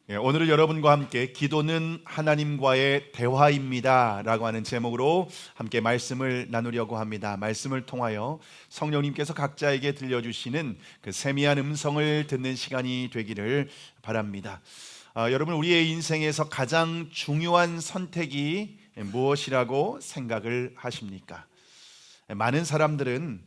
오늘은 여러분과 함께 기도는 하나님과의 대화입니다 라고 하는 제목으로 함께 말씀을 나누려고 합니다. 말씀을 통하여 성령님께서 각자에게 들려주시는 그 세미한 음성을 듣는 시간이 되기를 바랍니다. 여러분, 우리의 인생에서 가장 중요한 선택이 무엇이라고 생각을 하십니까? 많은 사람들은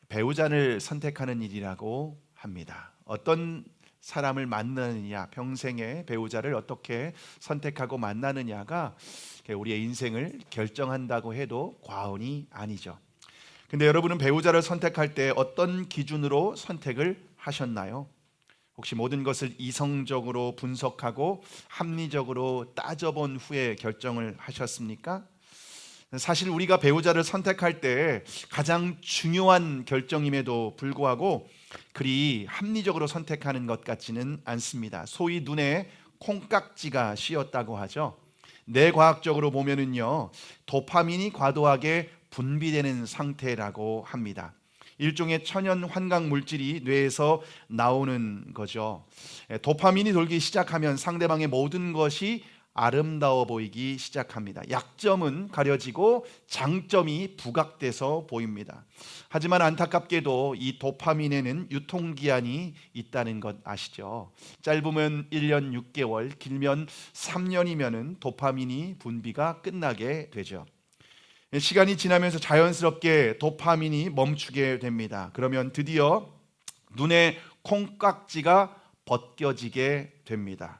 배우자를 선택하는 일이라고 합니다. 어떤 사람을 만나느냐, 평생의 배우자를 어떻게 선택하고 만나느냐가 우리의 인생을 결정한다고 해도 과언이 아니죠. 근데 여러분은 배우자를 선택할 때 어떤 기준으로 선택을 하셨나요? 혹시 모든 것을 이성적으로 분석하고 합리적으로 따져본 후에 결정을 하셨습니까? 사실 우리가 배우자를 선택할 때 가장 중요한 결정임에도 불구하고 그리 합리적으로 선택하는 것 같지는 않습니다. 소위 눈에 콩깍지가 씌었다고 하죠. 뇌과학적으로 보면은요, 도파민이 과도하게 분비되는 상태라고 합니다. 일종의 천연 환각 물질이 뇌에서 나오는 거죠. 도파민이 돌기 시작하면 상대방의 모든 것이 아름다워 보이기 시작합니다. 약점은 가려지고 장점이 부각돼서 보입니다. 하지만 안타깝게도 이 도파민에는 유통기한이 있다는 것 아시죠? 짧으면 1년 6개월, 길면 3년이면 도파민이 분비가 끝나게 되죠. 시간이 지나면서 자연스럽게 도파민이 멈추게 됩니다. 그러면 드디어 눈의 콩깍지가 벗겨지게 됩니다.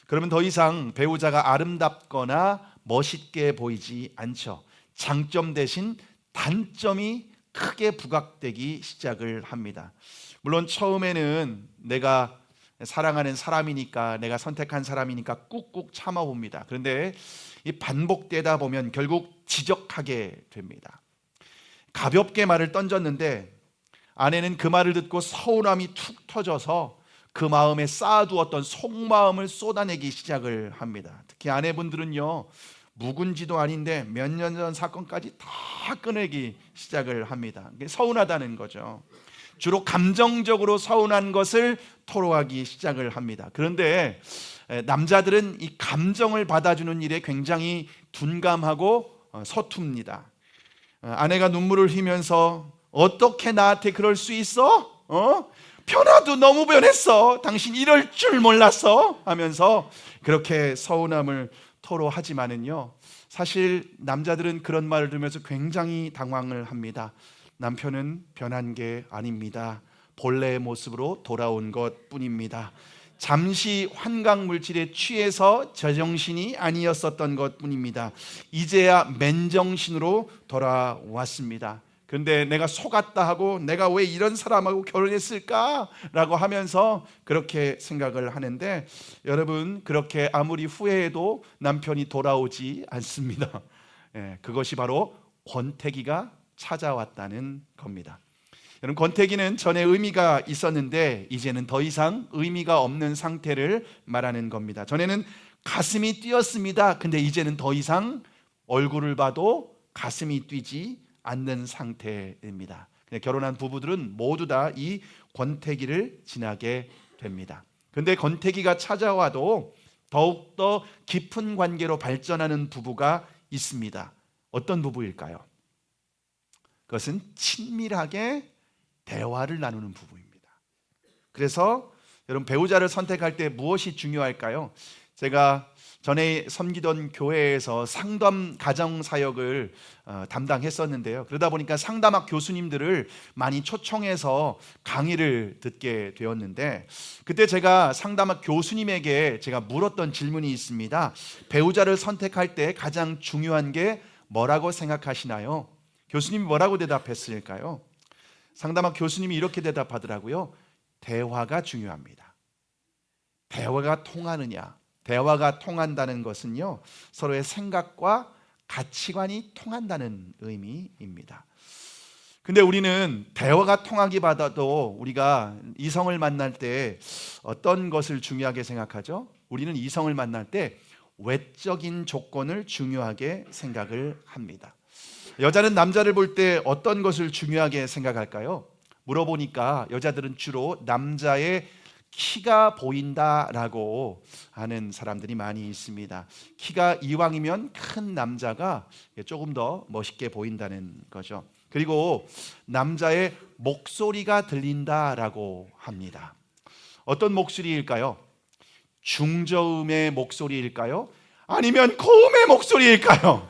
그러면 더 이상 배우자가 아름답거나 멋있게 보이지 않죠. 장점 대신 단점이 크게 부각되기 시작을 합니다. 물론 처음에는 내가 사랑하는 사람이니까, 내가 선택한 사람이니까 꾹꾹 참아봅니다. 그런데 이 반복되다 보면 결국 지적하게 됩니다. 가볍게 말을 던졌는데 아내는 그 말을 듣고 서운함이 툭 터져서 그 마음에 쌓아두었던 속마음을 쏟아내기 시작을 합니다. 특히 아내분들은요, 묵은지도 아닌데 몇 년 전 사건까지 다 꺼내기 시작을 합니다. 서운하다는 거죠. 주로 감정적으로 서운한 것을 토로하기 시작을 합니다. 그런데 남자들은 이 감정을 받아주는 일에 굉장히 둔감하고 서툽니다. 아내가 눈물을 흘리면서 어떻게 나한테 그럴 수 있어? 변화도 너무 변했어. 당신 이럴 줄 몰랐어 하면서 그렇게 서운함을 토로하지만은요, 사실 남자들은 그런 말을 들으면서 굉장히 당황을 합니다. 남편은 변한 게 아닙니다. 본래의 모습으로 돌아온 것 뿐입니다. 잠시 환각 물질에 취해서 제정신이 아니었었던 것 뿐입니다. 이제야 맨정신으로 돌아왔습니다. 그런데 내가 속았다 하고 내가 왜 이런 사람하고 결혼했을까라고 하면서 그렇게 생각을 하는데, 여러분, 그렇게 아무리 후회해도 남편이 돌아오지 않습니다. 그것이 바로 권태기가 찾아왔다는 겁니다. 여러분, 권태기는 전에 의미가 있었는데 이제는 더 이상 의미가 없는 상태를 말하는 겁니다. 전에는 가슴이 뛰었습니다. 근데 이제는 더 이상 얼굴을 봐도 가슴이 뛰지 않는 상태입니다. 결혼한 부부들은 모두 다 이 권태기를 지나게 됩니다. 그런데 권태기가 찾아와도 더욱더 깊은 관계로 발전하는 부부가 있습니다. 어떤 부부일까요? 그것은 친밀하게 대화를 나누는 부부입니다. 그래서 여러분, 배우자를 선택할 때 무엇이 중요할까요? 제가 전에 섬기던 교회에서 상담 가정 사역을 담당했었는데요. 그러다 보니까 상담학 교수님들을 많이 초청해서 강의를 듣게 되었는데, 그때 제가 상담학 교수님에게 제가 물었던 질문이 있습니다. 배우자를 선택할 때 가장 중요한 게 뭐라고 생각하시나요? 교수님이 뭐라고 대답했을까요? 상담학 교수님이 이렇게 대답하더라고요. 대화가 중요합니다. 대화가 통하느냐? 대화가 통한다는 것은요, 서로의 생각과 가치관이 통한다는 의미입니다. 근데 우리는 대화가 통하기보다도 우리가 이성을 만날 때 어떤 것을 중요하게 생각하죠? 우리는 이성을 만날 때 외적인 조건을 중요하게 생각을 합니다. 여자는 남자를 볼 때 어떤 것을 중요하게 생각할까요? 물어보니까 여자들은 주로 남자의 키가 보인다라고 하는 사람들이 많이 있습니다. 키가 이왕이면 큰 남자가 조금 더 멋있게 보인다는 거죠. 그리고 남자의 목소리가 들린다라고 합니다. 어떤 목소리일까요? 중저음의 목소리일까요? 아니면 고음의 목소리일까요?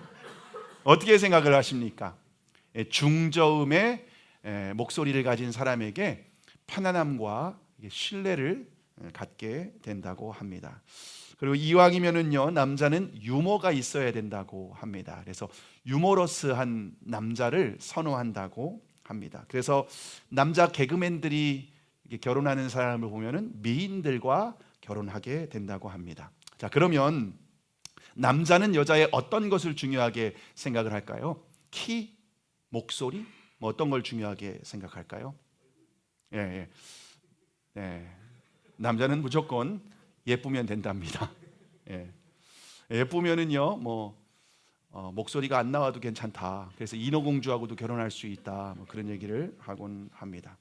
어떻게 생각을 하십니까? 중저음의 목소리를 가진 사람에게 편안함과 신뢰를 갖게 된다고 합니다. 그리고 이왕이면은요, 남자는 유머가 있어야 된다고 합니다. 그래서 유머러스한 남자를 선호한다고 합니다. 그래서 남자 개그맨들이 결혼하는 사람을 보면은 미인들과 결혼하게 된다고 합니다. 자, 그러면 남자는 여자의 어떤 것을 중요하게 생각을 할까요? 키, 목소리, 뭐 어떤 걸 중요하게 생각할까요? 예. 남자는 무조건 예쁘면 된답니다. 예쁘면은요, 목소리가 안 나와도 괜찮다. 그래서 인어공주하고도 결혼할 수 있다. 그런 얘기를 하곤 합니다.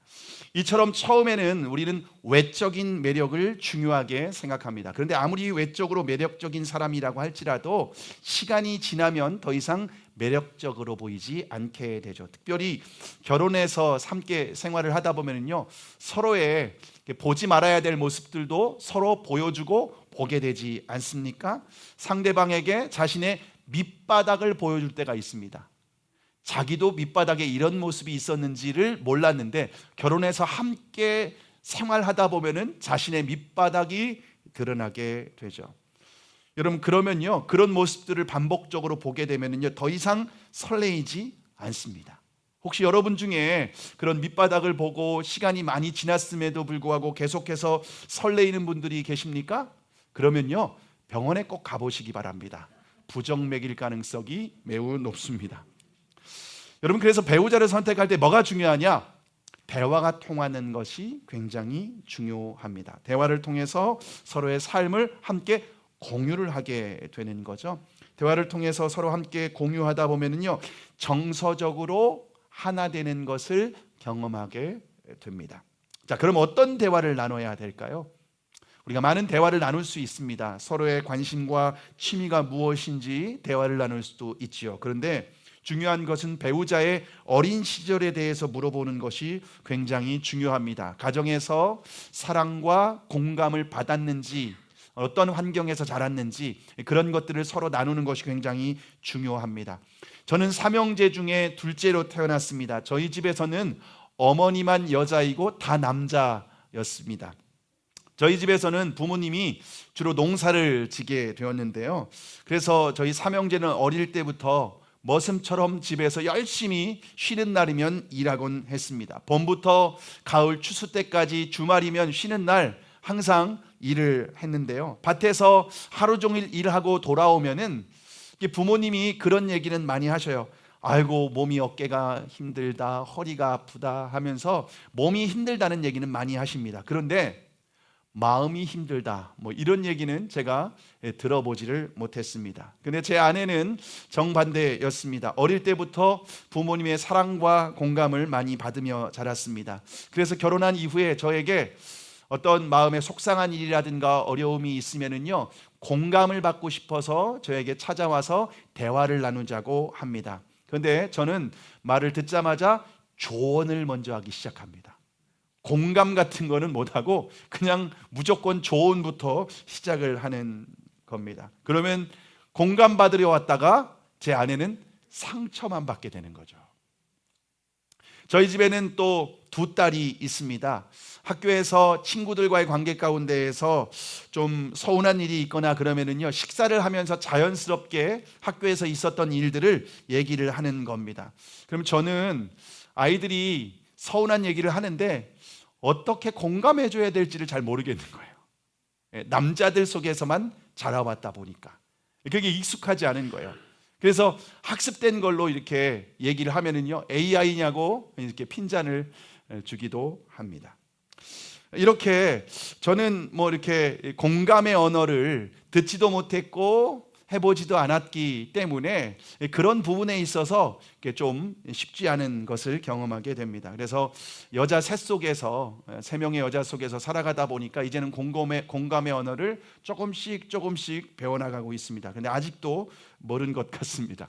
이처럼 처음에는 우리는 외적인 매력을 중요하게 생각합니다. 그런데 아무리 외적으로 매력적인 사람이라고 할지라도 시간이 지나면 더 이상 매력적으로 보이지 않게 되죠. 특별히 결혼해서 함께 생활을 하다 보면요, 서로의 보지 말아야 될 모습들도 서로 보여주고 보게 되지 않습니까? 상대방에게 자신의 밑바닥을 보여줄 때가 있습니다. 자기도 밑바닥에 이런 모습이 있었는지를 몰랐는데 결혼해서 함께 생활하다 보면은 자신의 밑바닥이 드러나게 되죠. 여러분, 그러면요, 그런 모습들을 반복적으로 보게 되면은요, 더 이상 설레이지 않습니다. 혹시 여러분 중에 그런 밑바닥을 보고 시간이 많이 지났음에도 불구하고 계속해서 설레이는 분들이 계십니까? 그러면요, 병원에 꼭 가보시기 바랍니다. 부정맥일 가능성이 매우 높습니다. 여러분, 그래서 배우자를 선택할 때 뭐가 중요하냐? 대화가 통하는 것이 굉장히 중요합니다. 대화를 통해서 서로의 삶을 함께 공유를 하게 되는 거죠. 대화를 통해서 서로 함께 공유하다 보면은요, 정서적으로 하나 되는 것을 경험하게 됩니다. 자, 그럼 어떤 대화를 나눠야 될까요? 우리가 많은 대화를 나눌 수 있습니다. 서로의 관심과 취미가 무엇인지 대화를 나눌 수도 있지요. 그런데 중요한 것은 배우자의 어린 시절에 대해서 물어보는 것이 굉장히 중요합니다. 가정에서 사랑과 공감을 받았는지, 어떤 환경에서 자랐는지, 그런 것들을 서로 나누는 것이 굉장히 중요합니다. 저는 삼형제 중에 둘째로 태어났습니다. 저희 집에서는 어머니만 여자이고 다 남자였습니다. 저희 집에서는 부모님이 주로 농사를 지게 되었는데요. 그래서 저희 삼형제는 어릴 때부터 머슴처럼 집에서 열심히 쉬는 날이면 일하곤 했습니다. 봄부터 가을 추수 때까지 주말이면 쉬는 날 항상 일을 했는데요. 밭에서 하루 종일 일하고 돌아오면은 부모님이 그런 얘기는 많이 하셔요. 아이고, 몸이 어깨가 힘들다, 허리가 아프다 하면서 몸이 힘들다는 얘기는 많이 하십니다. 그런데 마음이 힘들다, 이런 얘기는 제가 들어보지를 못했습니다. 근데 제 아내는 정반대였습니다. 어릴 때부터 부모님의 사랑과 공감을 많이 받으며 자랐습니다. 그래서 결혼한 이후에 저에게 어떤 마음에 속상한 일이라든가 어려움이 있으면은요, 공감을 받고 싶어서 저에게 찾아와서 대화를 나누자고 합니다. 그런데 저는 말을 듣자마자 조언을 먼저 하기 시작합니다. 공감 같은 거는 못하고 그냥 무조건 조언부터 시작을 하는 겁니다. 그러면 공감 받으려 왔다가 제 아내는 상처만 받게 되는 거죠. 저희 집에는 또 두 딸이 있습니다. 학교에서 친구들과의 관계 가운데에서 좀 서운한 일이 있거나 그러면은요, 식사를 하면서 자연스럽게 학교에서 있었던 일들을 얘기를 하는 겁니다. 그럼 저는 아이들이 서운한 얘기를 하는데 어떻게 공감해 줘야 될지를 잘 모르겠는 거예요. 남자들 속에서만 자라왔다 보니까 그게 익숙하지 않은 거예요. 그래서 학습된 걸로 이렇게 얘기를 하면은요, AI냐고 이렇게 핀잔을 주기도 합니다. 이렇게 저는 이렇게 공감의 언어를 듣지도 못했고 해보지도 않았기 때문에 그런 부분에 있어서 좀 쉽지 않은 것을 경험하게 됩니다. 그래서 여자 셋 속에서, 세 명의 여자 속에서 살아가다 보니까 이제는 공감의 언어를 조금씩 배워나가고 있습니다. 그런데 아직도 모른 것 같습니다.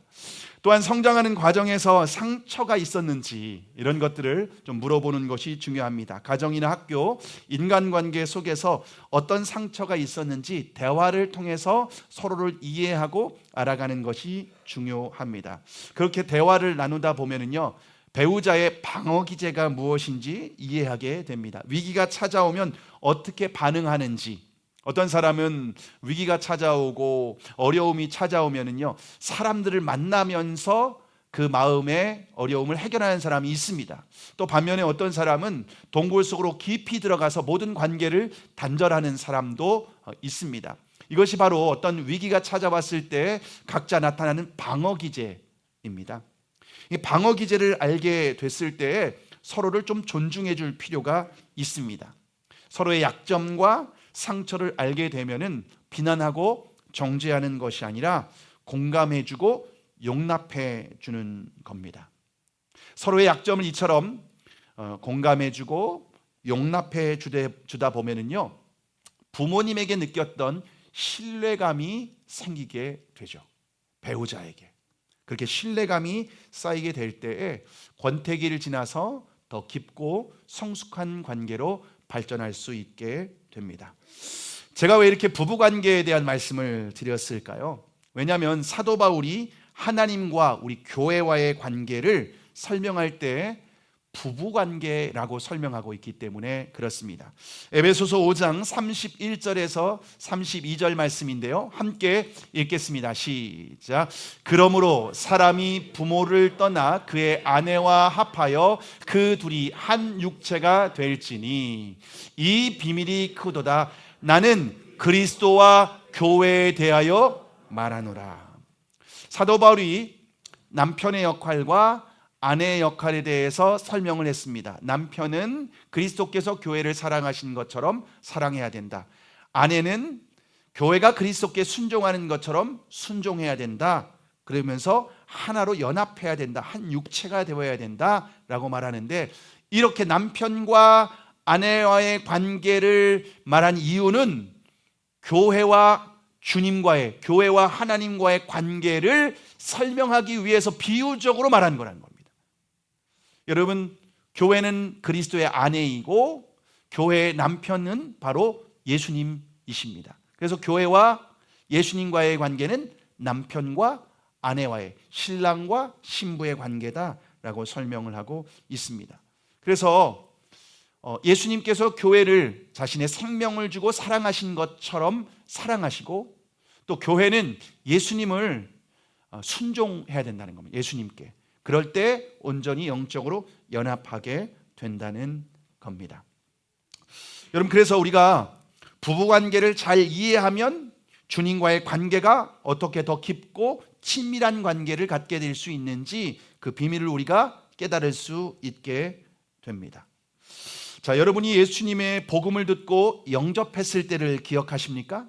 또한 성장하는 과정에서 상처가 있었는지 이런 것들을 좀 물어보는 것이 중요합니다. 가정이나 학교, 인간관계 속에서 어떤 상처가 있었는지 대화를 통해서 서로를 이해하고 알아가는 것이 중요합니다. 그렇게 대화를 나누다 보면은요, 배우자의 방어 기제가 무엇인지 이해하게 됩니다. 위기가 찾아오면 어떻게 반응하는지. 어떤 사람은 위기가 찾아오고 어려움이 찾아오면은요, 사람들을 만나면서 그 마음의 어려움을 해결하는 사람이 있습니다. 또 반면에 어떤 사람은 동굴 속으로 깊이 들어가서 모든 관계를 단절하는 사람도 있습니다. 이것이 바로 어떤 위기가 찾아왔을 때 각자 나타나는 방어 기제입니다. 이 방어 기제를 알게 됐을 때 서로를 좀 존중해 줄 필요가 있습니다. 서로의 약점과 상처를 알게 되면은 비난하고 정죄하는 것이 아니라 공감해 주고 용납해 주는 겁니다. 서로의 약점을 이처럼 공감해 주고 용납해 주다 보면은요, 부모님에게 느꼈던 신뢰감이 생기게 되죠. 배우자에게. 그렇게 신뢰감이 쌓이게 될 때에 권태기를 지나서 더 깊고 성숙한 관계로 발전할 수 있게 됩니다. 제가 왜 이렇게 부부관계에 대한 말씀을 드렸을까요? 왜냐하면 사도 바울이 하나님과 우리 교회와의 관계를 설명할 때 부부관계라고 설명하고 있기 때문에 그렇습니다. 에베소서 5장 31절에서 32절 말씀인데요, 함께 읽겠습니다. 시작. 그러므로 사람이 부모를 떠나 그의 아내와 합하여 그 둘이 한 육체가 될지니 이 비밀이 크도다. 나는 그리스도와 교회에 대하여 말하노라. 사도 바울이 남편의 역할과 아내의 역할에 대해서 설명을 했습니다. 남편은 그리스도께서 교회를 사랑하신 것처럼 사랑해야 된다. 아내는 교회가 그리스도께 순종하는 것처럼 순종해야 된다. 그러면서 하나로 연합해야 된다. 한 육체가 되어야 된다라고 말하는데, 이렇게 남편과 아내와의 관계를 말한 이유는 교회와 주님과의, 교회와 하나님과의 관계를 설명하기 위해서 비유적으로 말한 거라는 겁니다. 여러분, 교회는 그리스도의 아내이고 교회의 남편은 바로 예수님이십니다. 그래서 교회와 예수님과의 관계는 남편과 아내와의, 신랑과 신부의 관계다라고 설명을 하고 있습니다. 그래서 예수님께서 교회를 자신의 생명을 주고 사랑하신 것처럼 사랑하시고, 또 교회는 예수님을 순종해야 된다는 겁니다. 예수님께. 그럴 때 온전히 영적으로 연합하게 된다는 겁니다. 여러분, 그래서 우리가 부부관계를 잘 이해하면 주님과의 관계가 어떻게 더 깊고 친밀한 관계를 갖게 될 수 있는지 그 비밀을 우리가 깨달을 수 있게 됩니다. 자, 여러분이 예수님의 복음을 듣고 영접했을 때를 기억하십니까?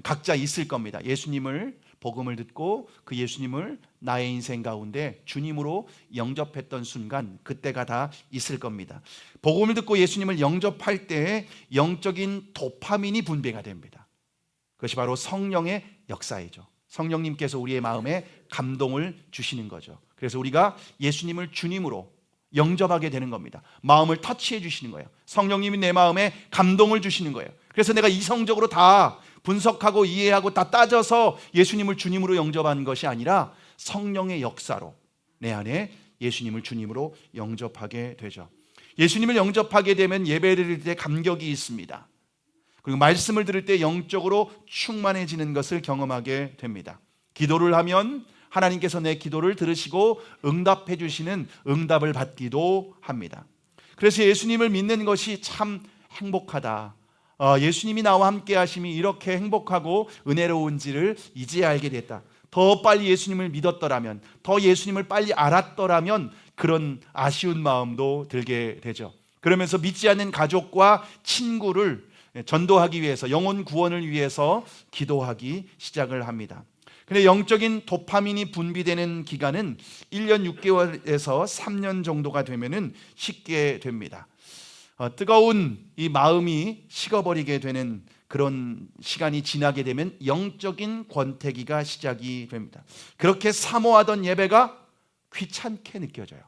각자 있을 겁니다. 예수님을 복음을 듣고 그 예수님을 나의 인생 가운데 주님으로 영접했던 순간, 그때가 다 있을 겁니다. 복음을 듣고 예수님을 영접할 때 영적인 도파민이 분비가 됩니다. 그것이 바로 성령의 역사이죠. 성령님께서 우리의 마음에 감동을 주시는 거죠. 그래서 우리가 예수님을 주님으로 영접하게 되는 겁니다. 마음을 터치해 주시는 거예요. 성령님이 내 마음에 감동을 주시는 거예요. 그래서 내가 이성적으로 다 분석하고 이해하고 다 따져서 예수님을 주님으로 영접하는 것이 아니라 성령의 역사로 내 안에 예수님을 주님으로 영접하게 되죠. 예수님을 영접하게 되면 예배 드릴 때 감격이 있습니다. 그리고 말씀을 들을 때 영적으로 충만해지는 것을 경험하게 됩니다. 기도를 하면 하나님께서 내 기도를 들으시고 응답해 주시는 응답을 받기도 합니다. 그래서 예수님을 믿는 것이 참 행복하다. 예수님이 나와 함께 하심이 이렇게 행복하고 은혜로운지를 이제 알게 됐다. 더 빨리 예수님을 믿었더라면, 더 예수님을 빨리 알았더라면 그런 아쉬운 마음도 들게 되죠. 그러면서 믿지 않는 가족과 친구를 전도하기 위해서, 영혼 구원을 위해서 기도하기 시작을 합니다. 근데 영적인 도파민이 분비되는 기간은 1년 6개월에서 3년 정도가 되면은 식게 됩니다. 뜨거운 이 마음이 식어버리게 되는 그런 시간이 지나게 되면 영적인 권태기가 시작이 됩니다. 그렇게 사모하던 예배가 귀찮게 느껴져요.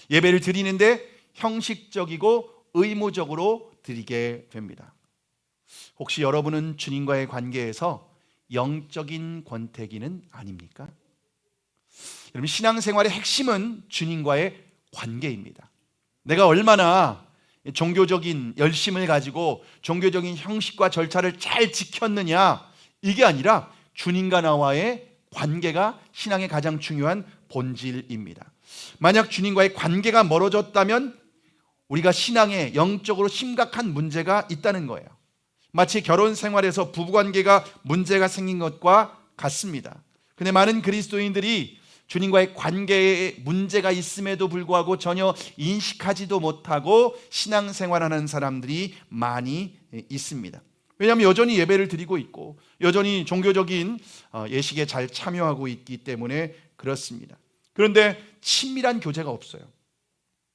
예배를 드리는데 형식적이고 의무적으로 드리게 됩니다. 혹시 여러분은 주님과의 관계에서 영적인 권태기는 아닙니까? 여러분, 신앙생활의 핵심은 주님과의 관계입니다. 내가 얼마나 종교적인 열심을 가지고 종교적인 형식과 절차를 잘 지켰느냐, 이게 아니라 주님과 나와의 관계가 신앙의 가장 중요한 본질입니다. 만약 주님과의 관계가 멀어졌다면 우리가 신앙에 영적으로 심각한 문제가 있다는 거예요. 마치 결혼 생활에서 부부관계가 문제가 생긴 것과 같습니다. 근데 많은 그리스도인들이 주님과의 관계에 문제가 있음에도 불구하고 전혀 인식하지도 못하고 신앙생활하는 사람들이 많이 있습니다. 왜냐하면 여전히 예배를 드리고 있고 여전히 종교적인 예식에 잘 참여하고 있기 때문에 그렇습니다. 그런데 친밀한 교제가 없어요.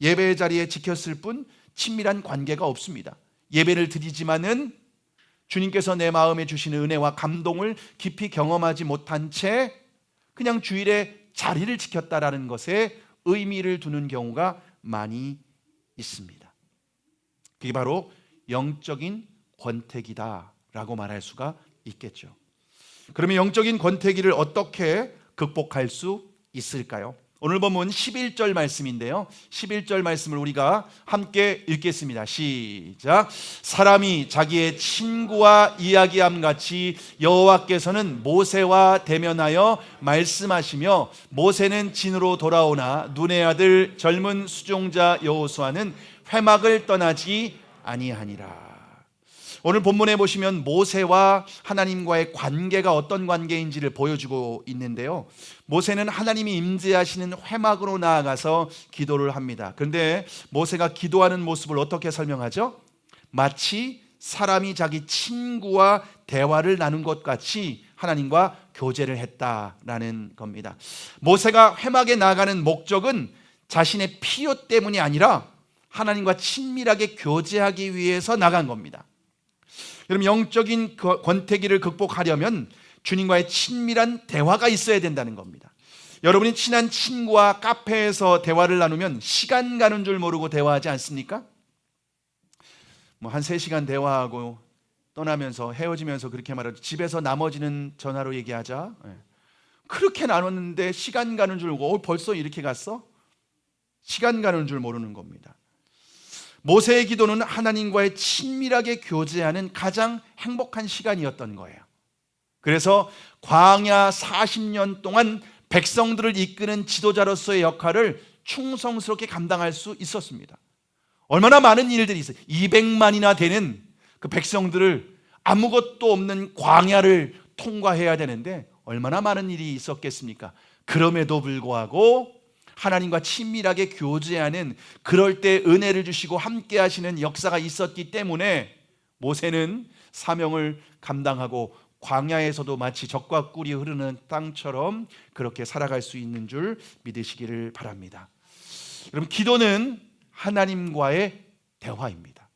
예배 자리에 지켰을 뿐 친밀한 관계가 없습니다. 예배를 드리지만은 주님께서 내 마음에 주시는 은혜와 감동을 깊이 경험하지 못한 채 그냥 주일에 자리를 지켰다라는 것에 의미를 두는 경우가 많이 있습니다. 그게 바로 영적인 권태기다라고 말할 수가 있겠죠. 그러면 영적인 권태기를 어떻게 극복할 수 있을까요? 오늘 본문 11절 말씀인데요. 11절 말씀을 우리가 함께 읽겠습니다. 시작. 사람이 자기의 친구와 이야기함 같이 여호와께서는 모세와 대면하여 말씀하시며 모세는 진으로 돌아오나 눈의 아들 젊은 수종자 여호수아는 회막을 떠나지 아니하니라. 오늘 본문에 보시면 모세와 하나님과의 관계가 어떤 관계인지를 보여주고 있는데요. 모세는 하나님이 임재하시는 회막으로 나아가서 기도를 합니다. 그런데 모세가 기도하는 모습을 어떻게 설명하죠? 마치 사람이 자기 친구와 대화를 나눈 것 같이 하나님과 교제를 했다라는 겁니다. 모세가 회막에 나아가는 목적은 자신의 필요 때문이 아니라 하나님과 친밀하게 교제하기 위해서 나간 겁니다. 여러분, 영적인 권태기를 극복하려면 주님과의 친밀한 대화가 있어야 된다는 겁니다. 여러분이 친한 친구와 카페에서 대화를 나누면 시간 가는 줄 모르고 대화하지 않습니까? 한 3시간 대화하고 떠나면서 헤어지면서 그렇게 말하죠. 집에서 나머지는 전화로 얘기하자. 그렇게 나눴는데 시간 가는 줄 모르고 벌써 이렇게 갔어? 시간 가는 줄 모르는 겁니다. 모세의 기도는 하나님과의 친밀하게 교제하는 가장 행복한 시간이었던 거예요. 그래서 광야 40년 동안 백성들을 이끄는 지도자로서의 역할을 충성스럽게 감당할 수 있었습니다. 얼마나 많은 일들이 있어요. 200만이나 되는 그 백성들을 아무것도 없는 광야를 통과해야 되는데 얼마나 많은 일이 있었겠습니까? 그럼에도 불구하고 하나님과 친밀하게 교제하는, 그럴 때 은혜를 주시고 함께 하시는 역사가 있었기 때문에 모세는 사명을 감당하고 광야에서도 마치 젖과 꿀이 흐르는 땅처럼 그렇게 살아갈 수 있는 줄 믿으시기를 바랍니다. 여러분, 기도는 하나님과의 대화입니다.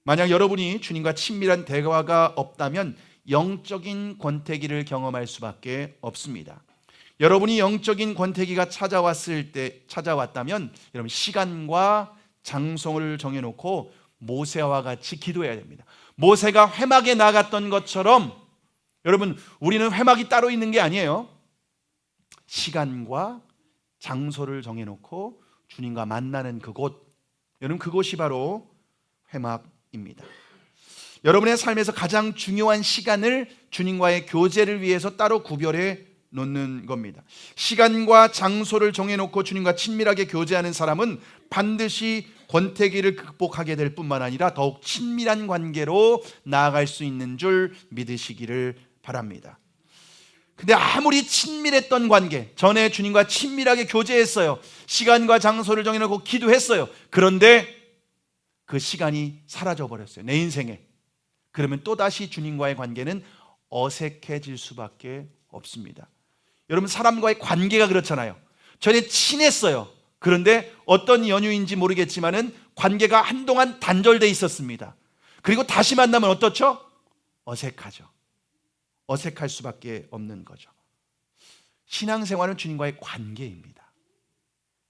만약 여러분이 주님과 친밀한 대화가 없다면 영적인 권태기를 경험할 수밖에 없습니다. 여러분이 영적인 권태기가 찾아왔다면 여러분, 시간과 장소를 정해놓고 모세와 같이 기도해야 됩니다. 모세가 회막에 나갔던 것처럼 여러분, 우리는 회막이 따로 있는 게 아니에요. 시간과 장소를 정해놓고 주님과 만나는 그곳, 여러분, 그곳이 바로 회막입니다. 여러분의 삶에서 가장 중요한 시간을 주님과의 교제를 위해서 따로 구별해 놓는 겁니다. 시간과 장소를 정해놓고 주님과 친밀하게 교제하는 사람은 반드시 권태기를 극복하게 될 뿐만 아니라 더욱 친밀한 관계로 나아갈 수 있는 줄 믿으시기를 바랍니다. 근데 아무리 친밀했던 관계, 전에 주님과 친밀하게 교제했어요. 시간과 장소를 정해놓고 기도했어요. 그런데 그 시간이 사라져 버렸어요, 내 인생에. 그러면 또다시 주님과의 관계는 어색해질 수밖에 없습니다. 여러분, 사람과의 관계가 그렇잖아요. 전에 친했어요. 그런데 어떤 연유인지 모르겠지만은 관계가 한동안 단절돼 있었습니다. 그리고 다시 만나면 어떻죠? 어색하죠. 어색할 수밖에 없는 거죠. 신앙생활은 주님과의 관계입니다.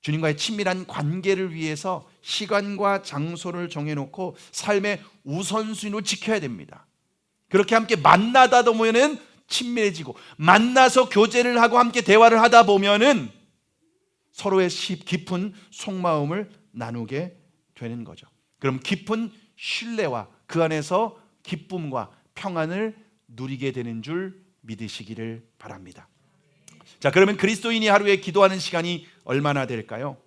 주님과의 친밀한 관계를 위해서 시간과 장소를 정해놓고 삶의 우선순위를 지켜야 됩니다. 그렇게 함께 만나다 보면은 친밀해지고, 만나서 교제를 하고 함께 대화를 하다 보면은 서로의 깊은 속마음을 나누게 되는 거죠. 그럼 깊은 신뢰와 그 안에서 기쁨과 평안을 누리게 되는 줄 믿으시기를 바랍니다. 자, 그러면 그리스도인이 하루에 기도하는 시간이 얼마나 될까요?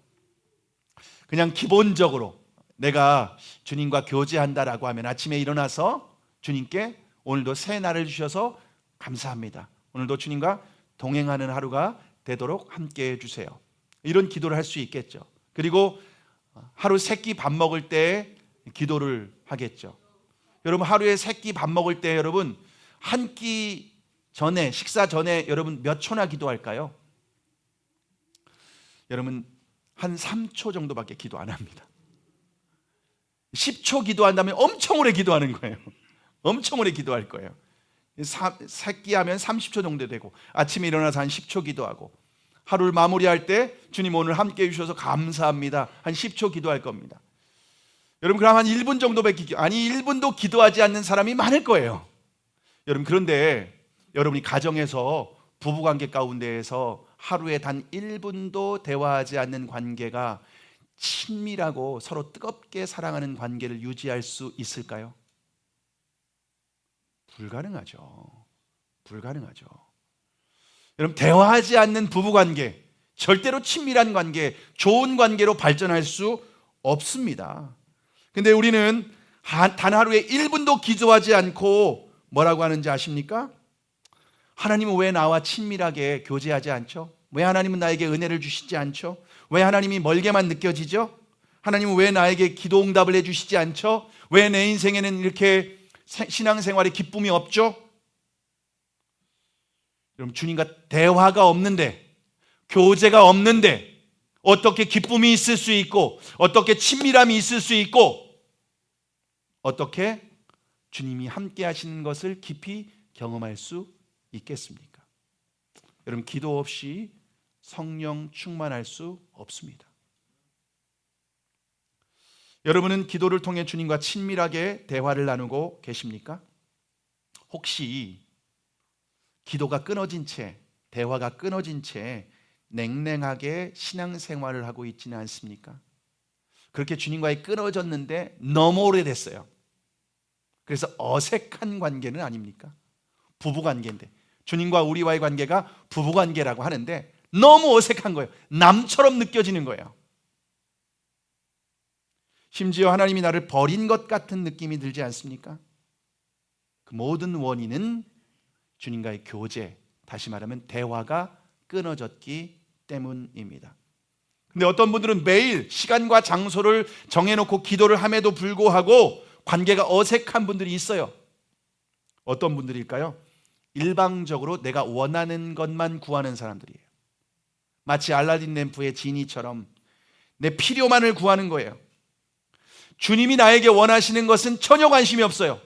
그냥 기본적으로 내가 주님과 교제한다라고 하면 아침에 일어나서 주님께 오늘도 새 날을 주셔서 감사합니다. 오늘도 주님과 동행하는 하루가 되도록 함께 해주세요. 이런 기도를 할 수 있겠죠. 그리고 하루 세 끼 밥 먹을 때 기도를 하겠죠. 여러분, 하루에 세 끼 밥 먹을 때 여러분 한 끼 전에, 식사 전에 여러분 몇 초나 기도할까요? 여러분 한 3초 정도밖에 기도 안 합니다. 10초 기도한다면 엄청 오래 기도하는 거예요. 엄청 오래 기도할 거예요. 세 끼 하면 30초 정도 되고, 아침에 일어나서 한 10초 기도하고, 하루를 마무리할 때 주님 오늘 함께 해주셔서 감사합니다, 한 10초 기도할 겁니다. 여러분, 그럼 한 1분 정도밖에 1분도 기도하지 않는 사람이 많을 거예요. 여러분, 그런데 여러분이 가정에서 부부관계 가운데에서 하루에 단 1분도 대화하지 않는 관계가 친밀하고 서로 뜨겁게 사랑하는 관계를 유지할 수 있을까요? 불가능하죠. 불가능하죠. 여러분, 대화하지 않는 부부관계, 절대로 친밀한 관계, 좋은 관계로 발전할 수 없습니다. 근데 우리는 단 하루에 1분도 기도하지 않고 뭐라고 하는지 아십니까? 하나님은 왜 나와 친밀하게 교제하지 않죠? 왜 하나님은 나에게 은혜를 주시지 않죠? 왜 하나님이 멀게만 느껴지죠? 하나님은 왜 나에게 기도 응답을 해주시지 않죠? 왜 내 인생에는 이렇게 신앙생활에 기쁨이 없죠? 여러분, 주님과 대화가 없는데, 교제가 없는데 어떻게 기쁨이 있을 수 있고, 어떻게 친밀함이 있을 수 있고, 어떻게 주님이 함께 하시는 것을 깊이 경험할 수 있겠습니까? 여러분, 기도 없이 성령 충만할 수 없습니다. 여러분은 기도를 통해 주님과 친밀하게 대화를 나누고 계십니까? 혹시 기도가 끊어진 채, 대화가 끊어진 채 냉랭하게 신앙생활을 하고 있지는 않습니까? 그렇게 주님과의 끊어졌는데 너무 오래됐어요. 그래서 어색한 관계는 아닙니까? 부부관계인데, 주님과 우리와의 관계가 부부관계라고 하는데 너무 어색한 거예요. 남처럼 느껴지는 거예요. 심지어 하나님이 나를 버린 것 같은 느낌이 들지 않습니까? 그 모든 원인은 주님과의 교제, 다시 말하면 대화가 끊어졌기 때문입니다. 근데 어떤 분들은 매일 시간과 장소를 정해놓고 기도를 함에도 불구하고 관계가 어색한 분들이 있어요. 어떤 분들일까요? 일방적으로 내가 원하는 것만 구하는 사람들이에요. 마치 알라딘 램프의 지니처럼 내 필요만을 구하는 거예요. 주님이 나에게 원하시는 것은 전혀 관심이 없어요.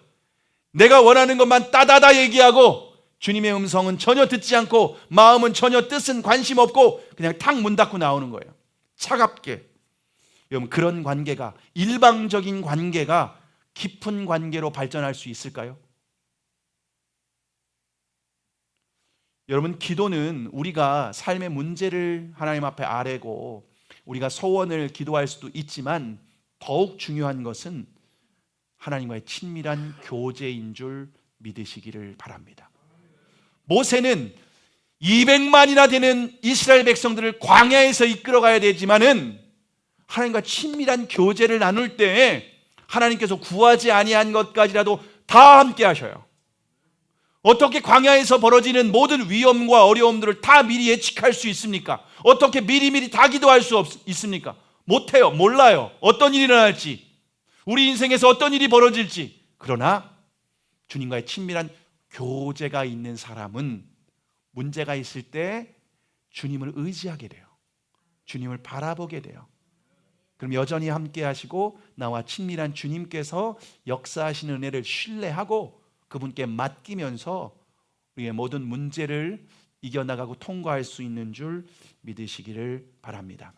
내가 원하는 것만 따다다 얘기하고 주님의 음성은 전혀 듣지 않고 마음은 전혀 뜻은 관심 없고 그냥 탁 문 닫고 나오는 거예요. 차갑게. 여러분, 그런 관계가, 일방적인 관계가 깊은 관계로 발전할 수 있을까요? 여러분, 기도는 우리가 삶의 문제를 하나님 앞에 아뢰고 우리가 소원을 기도할 수도 있지만 더욱 중요한 것은 하나님과의 친밀한 교제인 줄 믿으시기를 바랍니다. 모세는 200만이나 되는 이스라엘 백성들을 광야에서 이끌어가야 되지만은 하나님과 친밀한 교제를 나눌 때 하나님께서 구하지 아니한 것까지라도 다 함께 하셔요. 어떻게 광야에서 벌어지는 모든 위험과 어려움들을 다 미리 예측할 수 있습니까? 어떻게 미리미리 다 기도할 수 있습니까? 못해요. 몰라요. 어떤 일이 일어날지, 우리 인생에서 어떤 일이 벌어질지. 그러나 주님과의 친밀한 교제가 있는 사람은 문제가 있을 때 주님을 의지하게 돼요. 주님을 바라보게 돼요. 그럼 여전히 함께 하시고 나와 친밀한 주님께서 역사하시는 은혜를 신뢰하고 그분께 맡기면서 우리의 모든 문제를 이겨나가고 통과할 수 있는 줄 믿으시기를 바랍니다.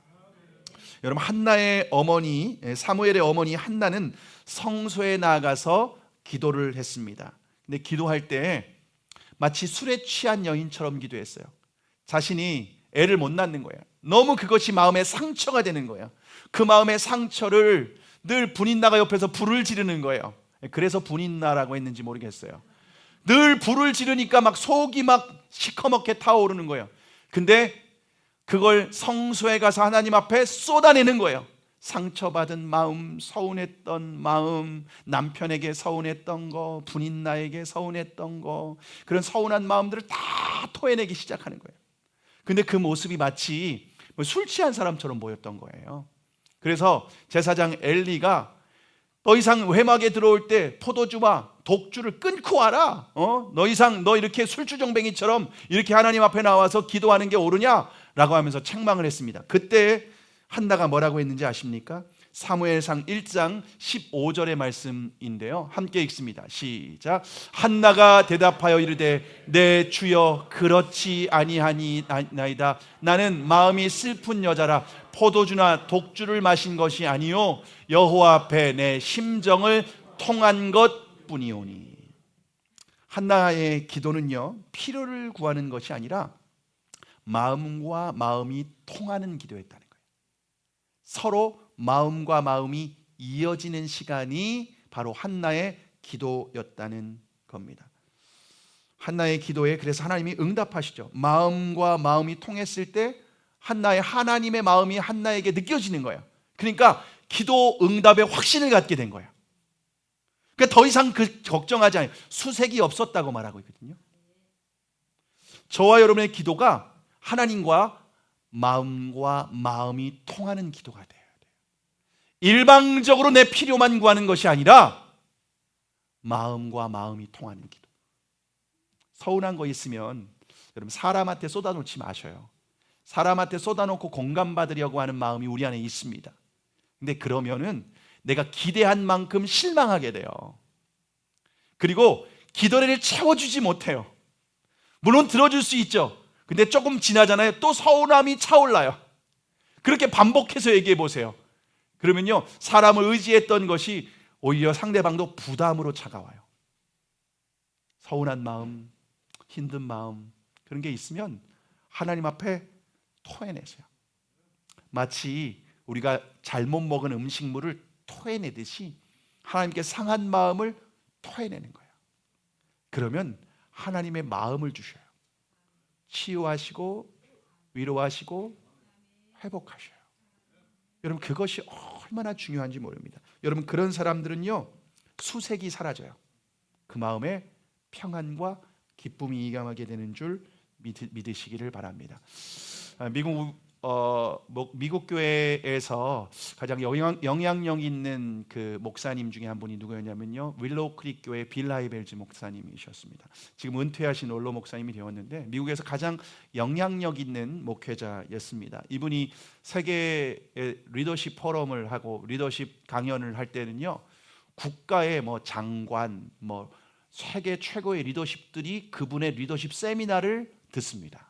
여러분, 한나의 어머니, 사무엘의 어머니 한나는 성소에 나가서 기도를 했습니다. 근데 기도할 때 마치 술에 취한 여인처럼 기도했어요. 자신이 애를 못 낳는 거예요. 너무 그것이 마음의 상처가 되는 거예요. 그 마음의 상처를 늘 분인나가 옆에서 불을 지르는 거예요. 그래서 분인나라고 했는지 모르겠어요. 늘 불을 지르니까 막 속이 막 시커멓게 타오르는 거예요. 근데 그걸 성소에 가서 하나님 앞에 쏟아내는 거예요. 상처받은 마음, 서운했던 마음, 남편에게 서운했던 거, 분인나에게 서운했던 거, 그런 서운한 마음들을 다 토해내기 시작하는 거예요. 근데 그 모습이 마치 술 취한 사람처럼 보였던 거예요. 그래서 제사장 엘리가 더 이상 회막에 들어올 때 포도주와 독주를 끊고 와라. 더 이상 너 이렇게 술주정뱅이처럼 이렇게 하나님 앞에 나와서 기도하는 게 옳으냐? 라고 하면서 책망을 했습니다. 그때 한나가 뭐라고 했는지 아십니까? 사무엘상 1장 15절의 말씀인데요. 함께 읽습니다. 시작. 한나가 대답하여 이르되 내 주여 그렇지 아니하니나이다. 나는 마음이 슬픈 여자라 포도주나 독주를 마신 것이 아니요 여호와 앞에 내 심정을 통한 것뿐이오니. 한나의 기도는요, 필요를 구하는 것이 아니라 마음과 마음이 통하는 기도였다는 거예요. 서로 마음과 마음이 이어지는 시간이 바로 한나의 기도였다는 겁니다. 한나의 기도에 그래서 하나님이 응답하시죠. 마음과 마음이 통했을 때 하나님의 마음이 한나에게 느껴지는 거예요. 그러니까 기도 응답에 확신을 갖게 된 거예요. 그러니까 더 이상 그 걱정하지 않아요. 수색이 없었다고 말하고 있거든요. 저와 여러분의 기도가 하나님과 마음이 통하는 기도가 돼야 돼요. 일방적으로 내 필요만 구하는 것이 아니라 마음과 마음이 통하는 기도. 서운한 거 있으면 여러분 사람한테 쏟아놓지 마셔요. 사람한테 쏟아놓고 공감받으려고 하는 마음이 우리 안에 있습니다. 근데 그러면은 내가 기대한 만큼 실망하게 돼요. 그리고 기도를 채워주지 못해요. 물론 들어줄 수 있죠. 근데 조금 지나잖아요. 또 서운함이 차올라요. 그렇게 반복해서 얘기해 보세요. 그러면요, 사람을 의지했던 것이 오히려 상대방도 부담으로 차가워요. 서운한 마음, 힘든 마음, 그런 게 있으면 하나님 앞에 토해내세요. 마치 우리가 잘못 먹은 음식물을 토해내듯이 하나님께 상한 마음을 토해내는 거예요. 그러면 하나님의 마음을 주셔요. 치유하시고 위로하시고 회복하셔요. 여러분, 그것이 얼마나 중요한지 모릅니다. 여러분, 그런 사람들은요, 수색이 사라져요. 그 마음에 평안과 기쁨이 이감하게 되는 줄 믿으시기를 바랍니다. 미국 교회에서 가장 영향력 있는 그 목사님 중에 한 분이 누구였냐면요, 윌로우 크릭 교회 빌 하이벨즈 목사님이셨습니다. 지금 은퇴하신 원로 목사님이 되었는데 미국에서 가장 영향력 있는 목회자였습니다. 이분이 세계 리더십 포럼을 하고 리더십 강연을 할 때는요, 국가의 장관, 세계 최고의 리더십들이 그분의 리더십 세미나를 듣습니다.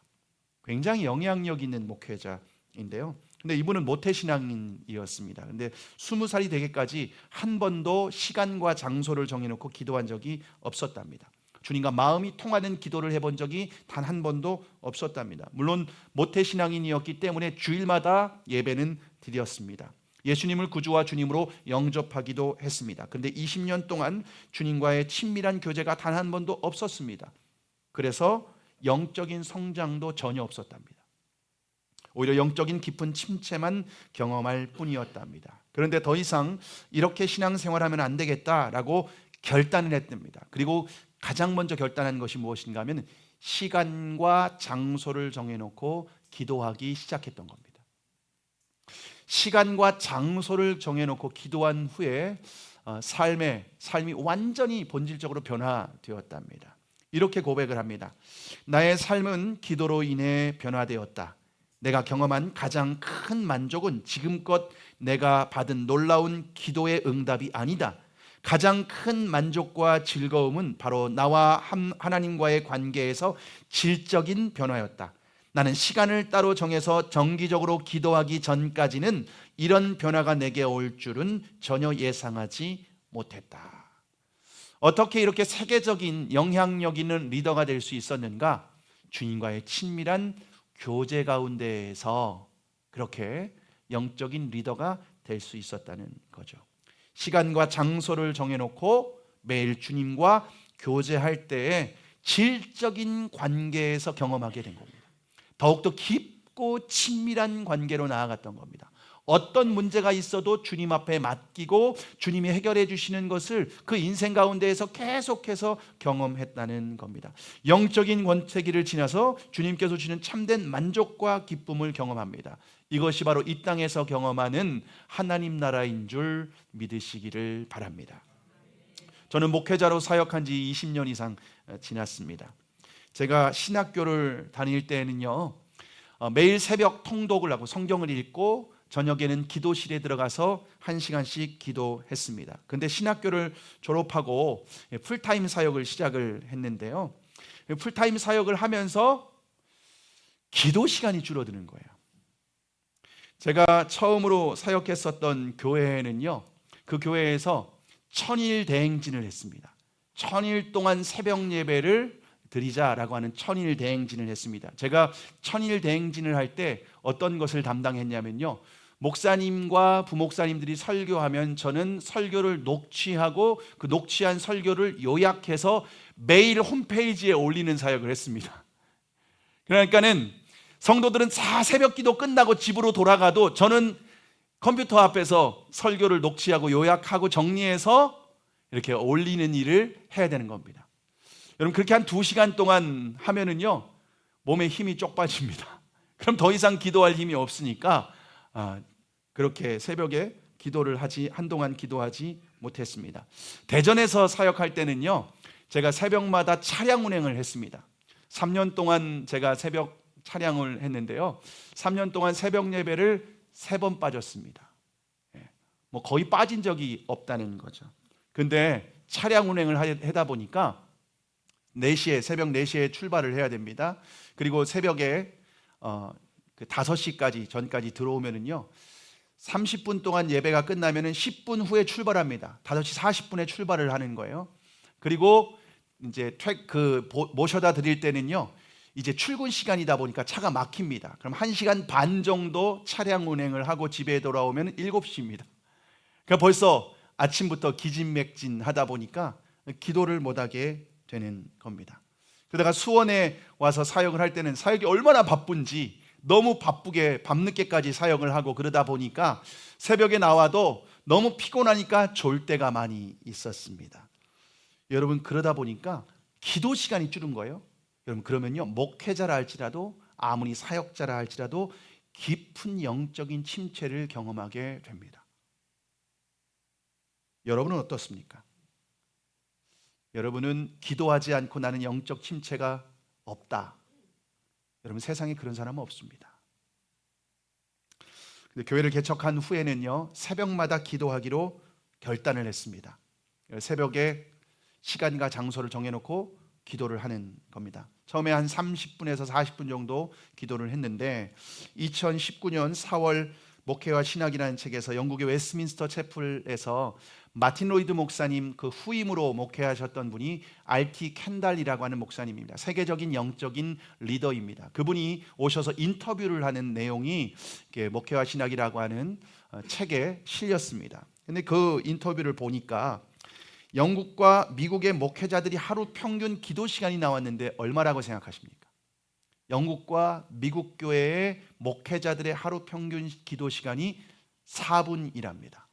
굉장히 영향력 있는 목회자인데요. 근데 이분은 모태신앙인이었습니다. 근데 20살이 되기까지 한 번도 시간과 장소를 정해놓고 기도한 적이 없었답니다. 주님과 마음이 통하는 기도를 해본 적이 단 한 번도 없었답니다. 물론 모태신앙인이었기 때문에 주일마다 예배는 드렸습니다. 예수님을 구주와 주님으로 영접하기도 했습니다. 근데 20년 동안 주님과의 친밀한 교제가 단 한 번도 없었습니다. 그래서 영적인 성장도 전혀 없었답니다. 오히려 영적인 깊은 침체만 경험할 뿐이었답니다. 그런데 더 이상 이렇게 신앙생활하면 안 되겠다라고 결단을 했답니다. 그리고 가장 먼저 결단한 것이 무엇인가 하면 시간과 장소를 정해놓고 기도하기 시작했던 겁니다. 시간과 장소를 정해놓고 기도한 후에 삶이 완전히 본질적으로 변화되었답니다. 이렇게 고백을 합니다. 나의 삶은 기도로 인해 변화되었다. 내가 경험한 가장 큰 만족은 지금껏 내가 받은 놀라운 기도의 응답이 아니다. 가장 큰 만족과 즐거움은 바로 나와 하나님과의 관계에서 질적인 변화였다. 나는 시간을 따로 정해서 정기적으로 기도하기 전까지는 이런 변화가 내게 올 줄은 전혀 예상하지 못했다. 어떻게 이렇게 세계적인 영향력 있는 리더가 될 수 있었는가? 주님과의 친밀한 교제 가운데에서 그렇게 영적인 리더가 될 수 있었다는 거죠. 시간과 장소를 정해놓고 매일 주님과 교제할 때에 질적인 관계에서 경험하게 된 겁니다. 더욱더 깊고 친밀한 관계로 나아갔던 겁니다. 어떤 문제가 있어도 주님 앞에 맡기고 주님이 해결해 주시는 것을 그 인생 가운데에서 계속해서 경험했다는 겁니다. 영적인 권태기를 지나서 주님께서 주시는 참된 만족과 기쁨을 경험합니다. 이것이 바로 이 땅에서 경험하는 하나님 나라인 줄 믿으시기를 바랍니다. 저는 목회자로 사역한 지 20년 이상 지났습니다. 제가 신학교를 다닐 때는요, 매일 새벽 통독을 하고 성경을 읽고 저녁에는 기도실에 들어가서 1시간씩 기도했습니다. 근데 신학교를 졸업하고 풀타임 사역을 시작을 했는데요, 풀타임 사역을 하면서 기도 시간이 줄어드는 거예요. 제가 처음으로 사역했었던 교회는요, 그 교회에서 천일 대행진을 했습니다. 천일 동안 새벽 예배를 드리자라고 하는 천일 대행진을 했습니다. 제가 천일 대행진을 할 때 어떤 것을 담당했냐면요, 목사님과 부목사님들이 설교하면 저는 설교를 녹취하고 그 녹취한 설교를 요약해서 매일 홈페이지에 올리는 사역을 했습니다. 그러니까는 성도들은 다 새벽 기도 끝나고 집으로 돌아가도 저는 컴퓨터 앞에서 설교를 녹취하고 요약하고 정리해서 이렇게 올리는 일을 해야 되는 겁니다. 여러분, 그렇게 한 2시간 동안 하면은요, 몸에 힘이 쪽 빠집니다. 그럼 더 이상 기도할 힘이 없으니까 그렇게 새벽에 기도를 한동안 기도하지 못했습니다. 대전에서 사역할 때는요, 제가 새벽마다 차량 운행을 했습니다. 3년 동안 제가 새벽 차량을 했는데요, 3년 동안 새벽 예배를 3번 빠졌습니다. 뭐 거의 빠진 적이 없다는 거죠. 근데 차량 운행을 하다 보니까 4시에, 새벽 4시에 출발을 해야 됩니다. 그리고 새벽에 5시까지 전까지 들어오면은요, 30분 동안 예배가 끝나면은 10분 후에 출발합니다. 5시 40분에 출발을 하는 거예요. 그리고 이제 모셔다 드릴 때는요, 이제 출근 시간이다 보니까 차가 막힙니다. 그럼 1시간 반 정도 차량 운행을 하고 집에 돌아오면 7시입니다. 그러니까 벌써 아침부터 기진맥진 하다 보니까 기도를 못하게 되는 겁니다. 그러다가 수원에 와서 사역을 할 때는 사역이 얼마나 바쁜지 너무 바쁘게 밤늦게까지 사역을 하고 그러다 보니까 새벽에 나와도 너무 피곤하니까 졸 때가 많이 있었습니다. 여러분, 그러다 보니까 기도 시간이 줄은 거예요. 여러분, 그러면요, 목회자라 할지라도 아무리 사역자라 할지라도 깊은 영적인 침체를 경험하게 됩니다. 여러분은 어떻습니까? 여러분은 기도하지 않고 나는 영적 침체가 없다. 여러분, 세상에 그런 사람은 없습니다. 근데 교회를 개척한 후에는요, 새벽마다 기도하기로 결단을 했습니다. 새벽에 시간과 장소를 정해놓고 기도를 하는 겁니다. 처음에 한 30분에서 40분 정도 기도를 했는데 2019년 4월 목회와 신학이라는 책에서 영국의 웨스트민스터 채플에서 마틴 로이드 목사님 그 후임으로 목회하셨던 분이 R.T. 켄달이라고 하는 목사님입니다. 세계적인 영적인 리더입니다. 그분이 오셔서 인터뷰를 하는 내용이 목회와 신학이라고 하는 책에 실렸습니다. 근데 그 인터뷰를 보니까 영국과 미국의 목회자들이 하루 평균 기도 시간이 나왔는데 얼마라고 생각하십니까? 영국과 미국 교회의 목회자들의 하루 평균 기도 시간이 4분이랍니다.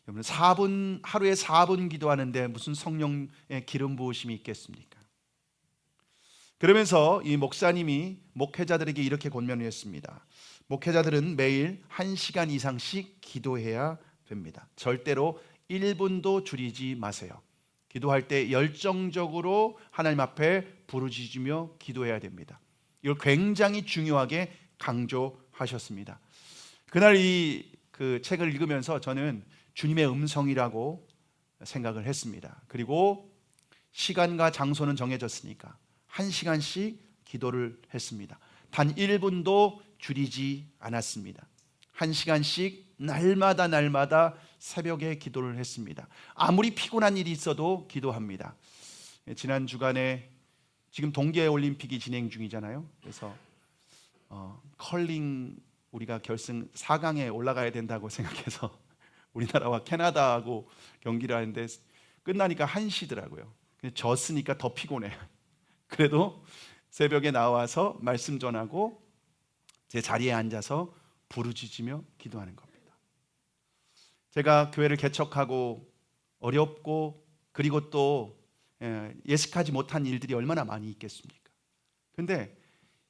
여러분, 하루에 4분 기도하는데 무슨 성령의 기름 부으심이 있겠습니까? 그러면서 이 목사님이 목회자들에게 이렇게 권면을 했습니다. 목회자들은 매일 1시간 이상씩 기도해야 됩니다. 절대로 1분도 줄이지 마세요. 기도할 때 열정적으로 하나님 앞에 부르짖으며 기도해야 됩니다. 이걸 굉장히 중요하게 강조하셨습니다. 그날 그 책을 읽으면서 저는 주님의 음성이라고 생각을 했습니다. 그리고 시간과 장소는 정해졌으니까 1시간씩 기도를 했습니다. 단 1분도 줄이지 않았습니다. 1시간씩 날마다 새벽에 기도를 했습니다. 아무리 피곤한 일이 있어도 기도합니다. 지난 주간에 지금 동계올림픽이 진행 중이잖아요. 그래서 컬링 우리가 결승 4강에 올라가야 된다고 생각해서 우리나라와 캐나다하고 경기를 하는데 끝나니까 1시더라고요. 졌으니까 더 피곤해. 그래도 새벽에 나와서 말씀 전하고 제 자리에 앉아서 부르짖으며 기도하는 겁니다. 제가 교회를 개척하고 어렵고 그리고 또 예측하지 못한 일들이 얼마나 많이 있겠습니까? 근데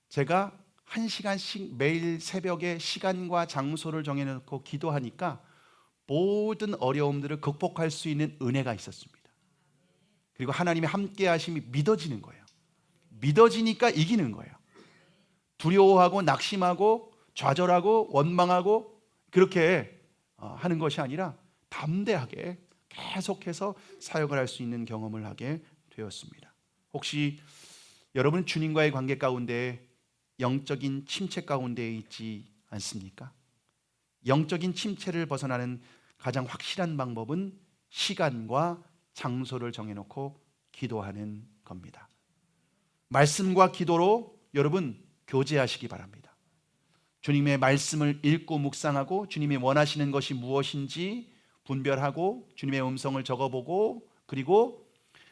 제가 1시간씩 매일 새벽에 시간과 장소를 정해놓고 기도하니까 모든 어려움들을 극복할 수 있는 은혜가 있었습니다. 그리고 하나님의 함께 하심이 믿어지는 거예요. 믿어지니까 이기는 거예요. 두려워하고 낙심하고 좌절하고 원망하고 그렇게 하는 것이 아니라 담대하게 계속해서 사역을 할 수 있는 경험을 하게 되었습니다. 혹시 여러분 주님과의 관계 가운데 영적인 침체 가운데 있지 않습니까? 영적인 침체를 벗어나는 가장 확실한 방법은 시간과 장소를 정해놓고 기도하는 겁니다. 말씀과 기도로 여러분 교제하시기 바랍니다. 주님의 말씀을 읽고 묵상하고 주님이 원하시는 것이 무엇인지 분별하고 주님의 음성을 적어보고 그리고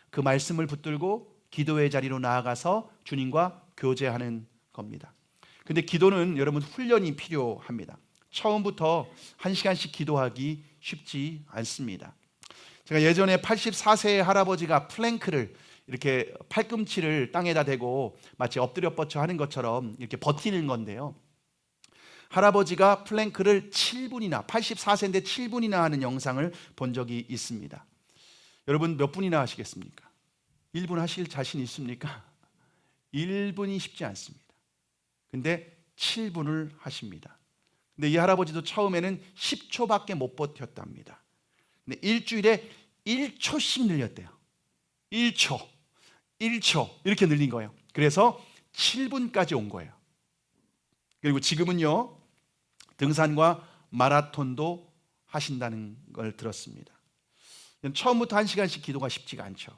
그 말씀을 붙들고 기도의 자리로 나아가서 주님과 교제하는 겁니다. 근데 기도는 여러분 훈련이 필요합니다. 처음부터 1시간씩 기도하기 쉽지 않습니다. 제가 예전에 84세의 할아버지가 플랭크를 이렇게 팔꿈치를 땅에다 대고 마치 엎드려 뻗쳐 하는 것처럼 이렇게 버티는 건데요. 할아버지가 플랭크를 7분이나 84세인데 7분이나 하는 영상을 본 적이 있습니다. 여러분 몇 분이나 하시겠습니까? 1분 하실 자신 있습니까? 1분이 쉽지 않습니다. 근데 7분을 하십니다. 근데 이 할아버지도 처음에는 10초밖에 못 버텼답니다. 근데 일주일에 1초씩 늘렸대요. 1초 이렇게 늘린 거예요. 그래서 7분까지 온 거예요. 그리고 지금은요 등산과 마라톤도 하신다는 걸 들었습니다. 처음부터 1시간씩 기도가 쉽지가 않죠.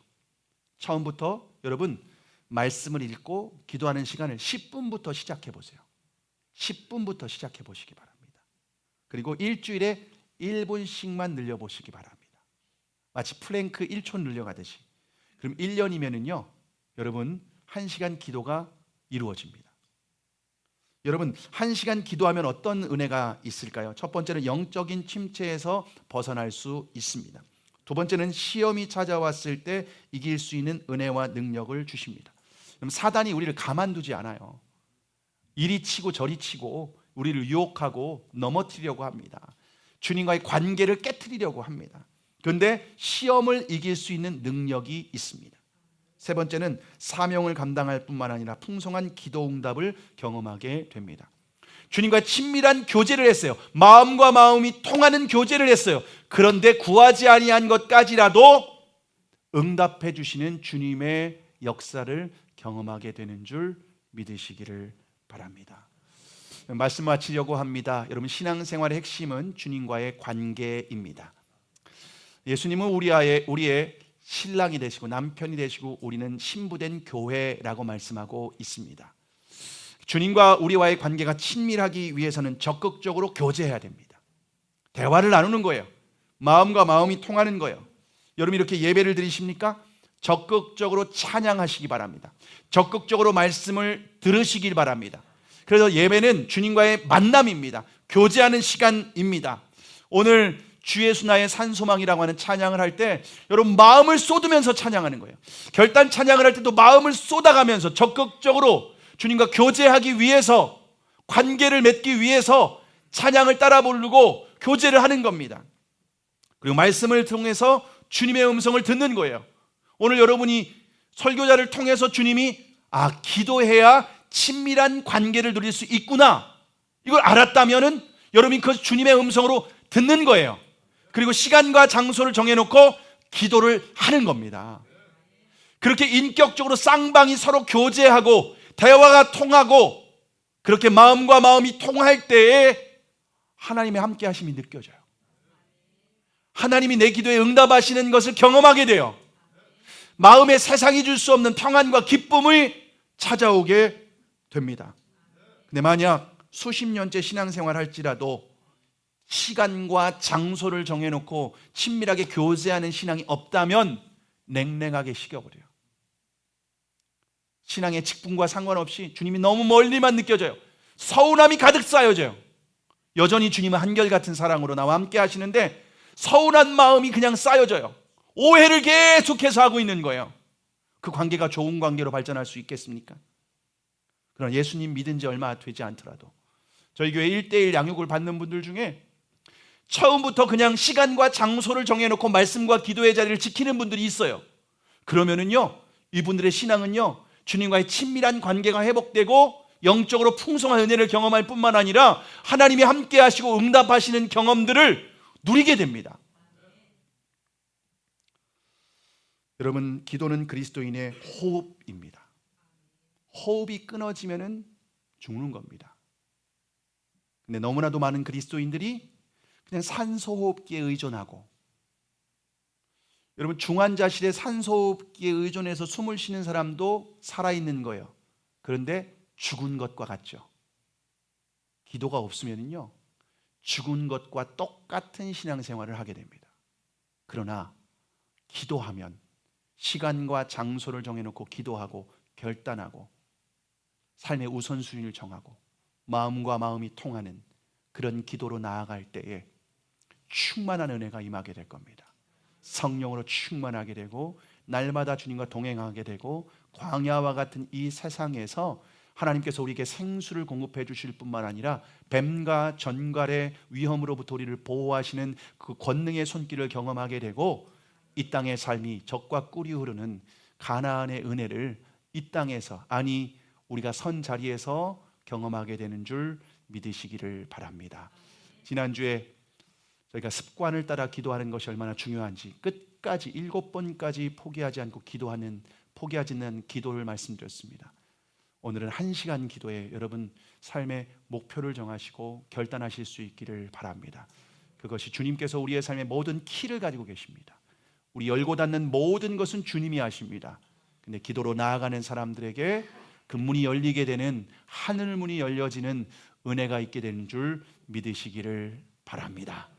처음부터 여러분 말씀을 읽고 기도하는 시간을 10분부터 시작해 보세요. 10분부터 시작해 보시기 바랍니다. 그리고 일주일에 1분씩만 늘려보시기 바랍니다. 마치 플랭크 1초 늘려가듯이. 그럼 1년이면은요 여러분 1시간 기도가 이루어집니다. 여러분 1시간 기도하면 어떤 은혜가 있을까요? 첫 번째는 영적인 침체에서 벗어날 수 있습니다. 두 번째는 시험이 찾아왔을 때 이길 수 있는 은혜와 능력을 주십니다. 그럼 사단이 우리를 가만두지 않아요. 이리 치고 저리 치고 우리를 유혹하고 넘어뜨리려고 합니다. 주님과의 관계를 깨트리려고 합니다. 그런데 시험을 이길 수 있는 능력이 있습니다. 세 번째는 사명을 감당할 뿐만 아니라 풍성한 기도 응답을 경험하게 됩니다. 주님과 친밀한 교제를 했어요. 마음과 마음이 통하는 교제를 했어요. 그런데 구하지 아니한 것까지라도 응답해 주시는 주님의 역사를 경험하게 되는 줄 믿으시기를 바랍니다. 말씀 마치려고 합니다. 여러분 신앙생활의 핵심은 주님과의 관계입니다. 예수님은 우리의 신랑이 되시고 남편이 되시고 우리는 신부된 교회라고 말씀하고 있습니다. 주님과 우리와의 관계가 친밀하기 위해서는 적극적으로 교제해야 됩니다. 대화를 나누는 거예요. 마음과 마음이 통하는 거예요. 여러분 이렇게 예배를 드리십니까? 적극적으로 찬양하시기 바랍니다. 적극적으로 말씀을 들으시길 바랍니다. 그래서 예배는 주님과의 만남입니다. 교제하는 시간입니다. 오늘 주 예수 나의 산소망이라고 하는 찬양을 할 때 여러분 마음을 쏟으면서 찬양하는 거예요. 결단 찬양을 할 때도 마음을 쏟아가면서 적극적으로 주님과 교제하기 위해서 관계를 맺기 위해서 찬양을 따라 부르고 교제를 하는 겁니다. 그리고 말씀을 통해서 주님의 음성을 듣는 거예요. 오늘 여러분이 설교자를 통해서 주님이 기도해야 친밀한 관계를 누릴 수 있구나, 이걸 알았다면은 여러분이 그 주님의 음성으로 듣는 거예요. 그리고 시간과 장소를 정해놓고 기도를 하는 겁니다. 그렇게 인격적으로 쌍방이 서로 교제하고 대화가 통하고 그렇게 마음과 마음이 통할 때에 하나님의 함께 하심이 느껴져요. 하나님이 내 기도에 응답하시는 것을 경험하게 돼요. 마음에 세상이 줄 수 없는 평안과 기쁨이 찾아오게 됩니다. 근데 만약 수십 년째 신앙생활 할지라도 시간과 장소를 정해놓고 친밀하게 교제하는 신앙이 없다면 냉랭하게 식어버려요. 신앙의 직분과 상관없이 주님이 너무 멀리만 느껴져요. 서운함이 가득 쌓여져요. 여전히 주님은 한결같은 사랑으로 나와 함께 하시는데 서운한 마음이 그냥 쌓여져요. 오해를 계속해서 하고 있는 거예요. 그 관계가 좋은 관계로 발전할 수 있겠습니까? 그러나 예수님 믿은 지 얼마 되지 않더라도 저희 교회 1:1 양육을 받는 분들 중에 처음부터 그냥 시간과 장소를 정해놓고 말씀과 기도의 자리를 지키는 분들이 있어요. 그러면은요, 이분들의 신앙은요, 주님과의 친밀한 관계가 회복되고 영적으로 풍성한 은혜를 경험할 뿐만 아니라 하나님이 함께 하시고 응답하시는 경험들을 누리게 됩니다. 여러분, 기도는 그리스도인의 호흡입니다. 호흡이 끊어지면은 죽는 겁니다. 근데 너무나도 많은 그리스도인들이 그냥 산소호흡기에 의존하고, 여러분 중환자실에 산소호흡기에 의존해서 숨을 쉬는 사람도 살아있는 거예요. 그런데 죽은 것과 같죠. 기도가 없으면요, 죽은 것과 똑같은 신앙생활을 하게 됩니다. 그러나 기도하면 시간과 장소를 정해놓고 기도하고 결단하고 삶의 우선순위를 정하고 마음과 마음이 통하는 그런 기도로 나아갈 때에 충만한 은혜가 임하게 될 겁니다. 성령으로 충만하게 되고 날마다 주님과 동행하게 되고 광야와 같은 이 세상에서 하나님께서 우리에게 생수를 공급해 주실 뿐만 아니라 뱀과 전갈의 위험으로부터 우리를 보호하시는 그 권능의 손길을 경험하게 되고 이 땅의 삶이 젖과 꿀이 흐르는 가나안의 은혜를 이 땅에서, 아니 우리가 선 자리에서 경험하게 되는 줄 믿으시기를 바랍니다. 지난주에 저희가 습관을 따라 기도하는 것이 얼마나 중요한지 끝까지 7번까지 포기하지 않고 포기하지 않는 기도를 말씀드렸습니다. 오늘은 1시간 기도에 여러분 삶의 목표를 정하시고 결단하실 수 있기를 바랍니다. 그것이 주님께서 우리의 삶의 모든 키를 가지고 계십니다. 우리 열고 닫는 모든 것은 주님이 하십니다. 근데 기도로 나아가는 사람들에게 그 문이 열리게 되는, 하늘 문이 열려지는 은혜가 있게 되는 줄 믿으시기를 바랍니다.